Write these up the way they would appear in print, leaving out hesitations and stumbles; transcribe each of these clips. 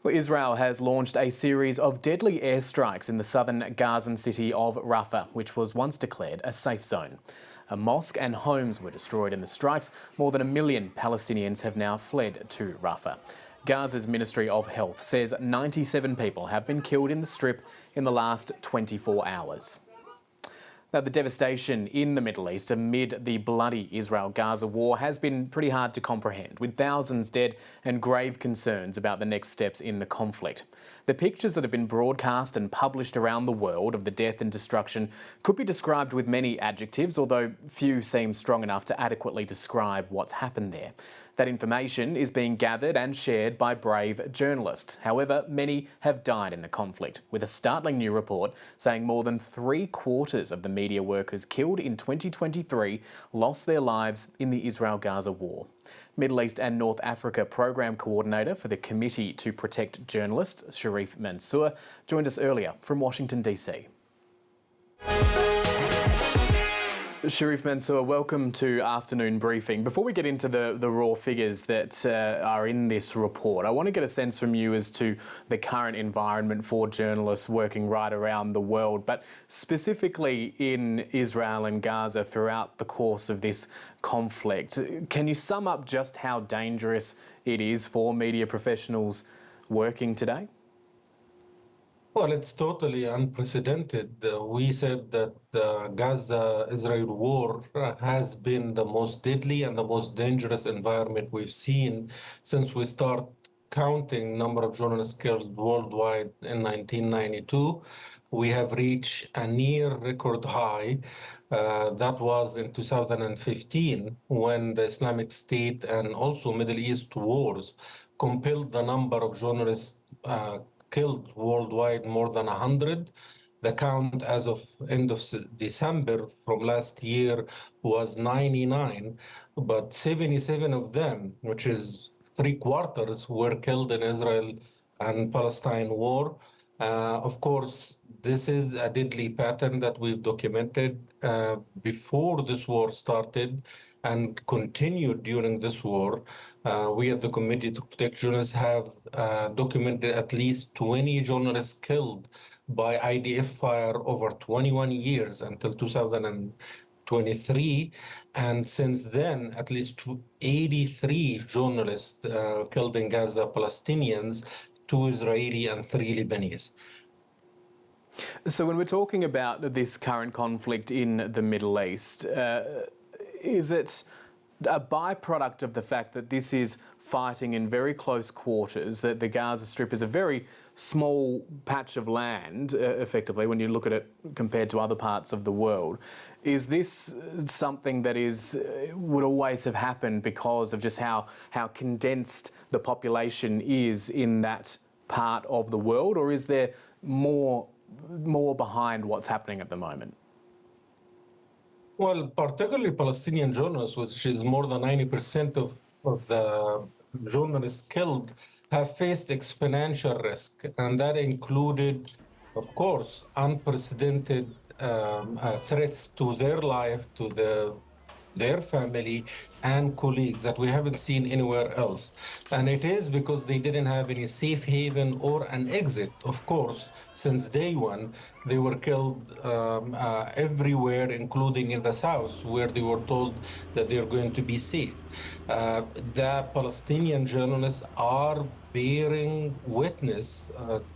Well, Israel has launched a series of deadly airstrikes in the southern Gazan city of Rafah, which was once declared a safe zone. A mosque and homes were destroyed in the strikes. More than 1 million Palestinians have now fled to Rafah. Gaza's Ministry of Health says 97 people have been killed in the strip in the last 24 hours. Now, the devastation in the Middle East amid the bloody Israel-Gaza war has been pretty hard to comprehend, with thousands dead and grave concerns about the next steps in the conflict. The pictures that have been broadcast and published around the world of the death and destruction could be described with many adjectives, although few seem strong enough to adequately describe what's happened there. That information is being gathered and shared by brave journalists. However, many have died in the conflict, with a startling new report saying more than 3/4 of the media workers killed in 2023 lost their lives in the Israel-Gaza war. Middle East and North Africa Program Coordinator for the Committee to Protect Journalists, Sharif Mansour, joined us earlier from Washington, DC. Sharif Mansour, welcome to Afternoon Briefing. Before we get into the raw figures that are in this report, I want to get a sense from you as to the current environment for journalists working right around the world, but specifically in Israel and Gaza throughout the course of this conflict. Can you sum up just how dangerous it is for media professionals working today? Well, it's totally unprecedented. We said that the Gaza-Israel war has been the most deadly and the most dangerous environment we've seen since we start counting number of journalists killed worldwide in 1992. We have reached a near record high. That was in 2015 when the Islamic State and also Middle East wars compelled the number of journalists killed worldwide more than 100. The count as of end of December from last year was 99, but 77 of them, which is 3/4, were killed in Israel and Palestine war. Of course, this is a deadly pattern that we've documented before this war started and continued during this war. We at the Committee to Protect Journalists have documented at least 20 journalists killed by IDF fire over 21 years until 2023. And since then, at least 83 journalists killed in Gaza, Palestinians, 2 Israeli and 3 Lebanese. So when we're talking about this current conflict in the Middle East, is it a byproduct of the fact that this is fighting in very close quarters, that the Gaza Strip is a very small patch of land, effectively, when you look at it compared to other parts of the world? Is this something that would always have happened because of just how condensed the population is in that part of the world, or is there more behind what's happening at the moment? Well, particularly Palestinian journalists, which is more than 90% of the journalists killed, have faced exponential risk. And that included, of course, unprecedented threats to their life, to their family and colleagues that we haven't seen anywhere else. And it is because they didn't have any safe haven or an exit. Of course, since day one, they were killed everywhere, including in the south, where they were told that they're going to be safe. The Palestinian journalists are bearing witness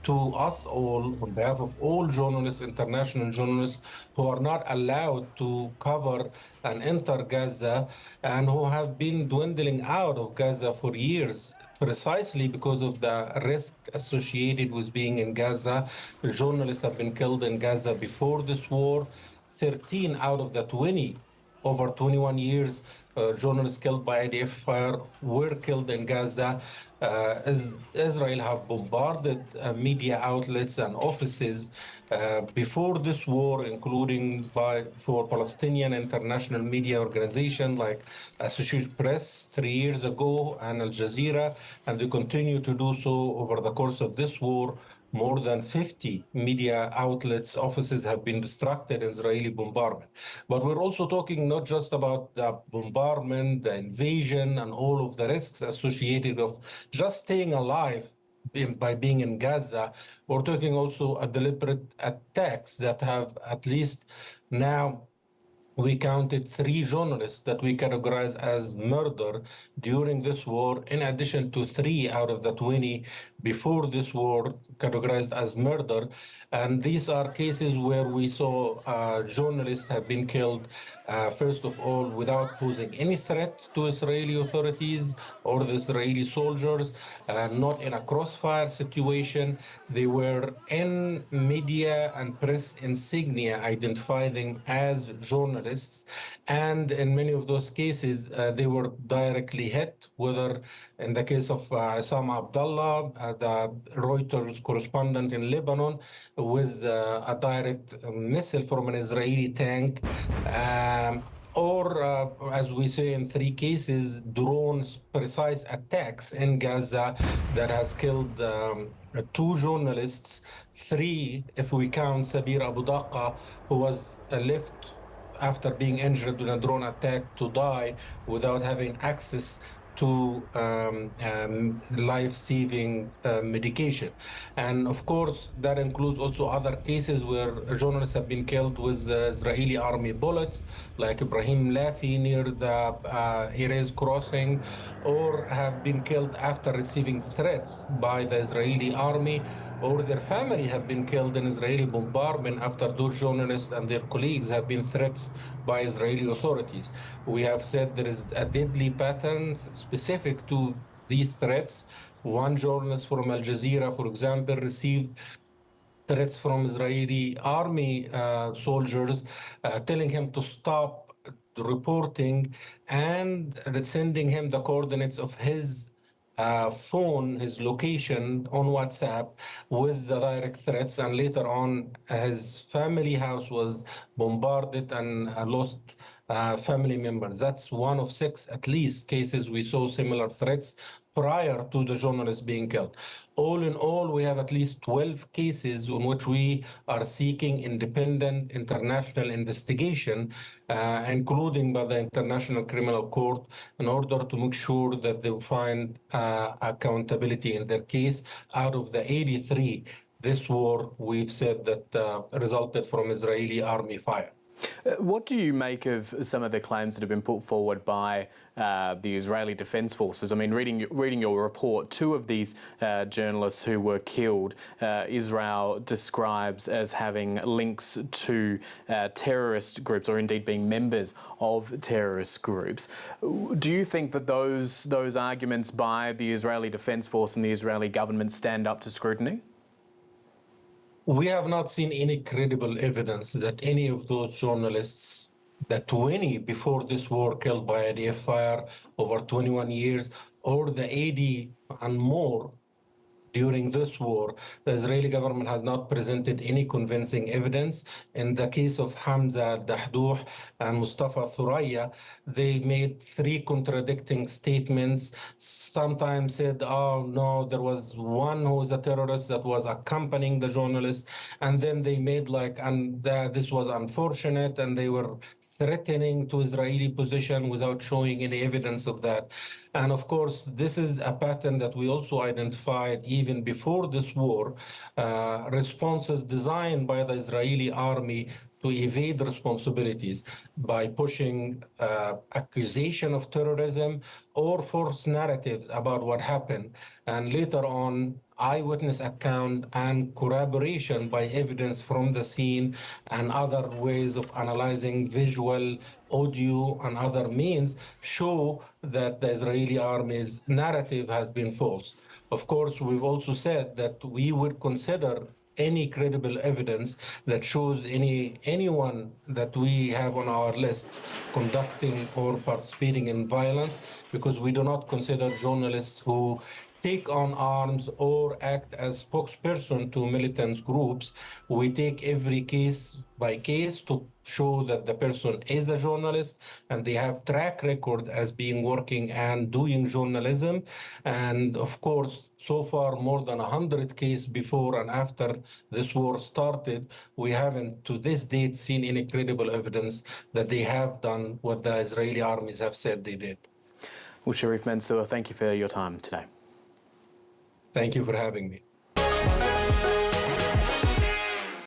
to us all, on behalf of all journalists, international journalists, who are not allowed to cover and enter Gaza and who have been dwindling out of Gaza for years, precisely because of the risk associated with being in Gaza. Journalists have been killed in Gaza before this war. 13 out of the 20 over 21 years, journalists killed by IDF fire were killed in Gaza. Israel have bombarded media outlets and offices before this war, including for Palestinian international media organizations like Associated Press 3 years ago and Al Jazeera, and they continue to do so over the course of this war. More than 50 media outlets, offices have been destructed in Israeli bombardment. But we're also talking not just about the bombardment, the invasion, and all of the risks associated of just staying alive by being in Gaza. We're talking also a deliberate attacks that have at least now we counted 3 journalists that we categorize as murder during this war, in addition to 3 out of the 20 before this war categorized as murder. And these are cases where we saw journalists have been killed, first of all, without posing any threat to Israeli authorities or the Israeli soldiers, not in a crossfire situation. They were in media and press insignia, identify them as journalists. And in many of those cases, they were directly hit, whether in the case of Sam Abdallah, the Reuters correspondent in Lebanon, with a direct missile from an Israeli tank. Or, as we say in 3 cases, drones, precise attacks in Gaza that has killed 2 journalists, 3 if we count Sabir Abu Daqa, who was left after being injured in a drone attack to die without having access to life-saving medication. And of course, that includes also other cases where journalists have been killed with Israeli army bullets, like Ibrahim Lafi near the Erez crossing, or have been killed after receiving threats by the Israeli army, or their family have been killed in Israeli bombardment after those journalists and their colleagues have been threats by Israeli authorities. We have said there is a deadly pattern specific to these threats. One journalist from Al Jazeera, for example, received threats from Israeli army soldiers telling him to stop reporting and sending him the coordinates of his phone, his location on WhatsApp with the direct threats. And later on, his family house was bombarded and lost family members. That's one of 6, at least, cases we saw similar threats prior to the journalist being killed. All in all, we have at least 12 cases in which we are seeking independent international investigation, including by the International Criminal Court, in order to make sure that they find accountability in their case. Out of the 83, this war, we've said that resulted from Israeli army fire. What do you make of some of the claims that have been put forward by the Israeli Defense Forces? I mean, reading your report, 2 of these journalists who were killed, Israel describes as having links to terrorist groups, or indeed being members of terrorist groups. Do you think that those arguments by the Israeli Defense Force and the Israeli government stand up to scrutiny? We have not seen any credible evidence that any of those journalists, the 20 before this war killed by IDF fire over 21 years, or the 80 and more during this war, the Israeli government has not presented any convincing evidence. In the case of Hamza Dahdouh and Mustafa Thuraya, they made 3 contradicting statements. Sometimes said, oh no, there was one who was a terrorist that was accompanying the journalist. And then they made and this was unfortunate, and they were threatening to Israeli position without showing any evidence of that. And of course, this is a pattern that we also identified even before this war, responses designed by the Israeli army to evade responsibilities by pushing accusation of terrorism or false narratives about what happened. And later on, eyewitness account and corroboration by evidence from the scene and other ways of analyzing visual, audio, and other means show that the Israeli army's narrative has been false. Of course, we've also said that we would consider any credible evidence that shows anyone that we have on our list conducting or participating in violence, because we do not consider journalists who take on arms or act as spokesperson to militant groups. We take every case by case to show that the person is a journalist and they have track record as being working and doing journalism. And of course, so far, more than 100 cases before and after this war started, we haven't to this date seen any credible evidence that they have done what the Israeli armies have said they did. Well, Sharif Mansour, thank you for your time today. Thank you for having me.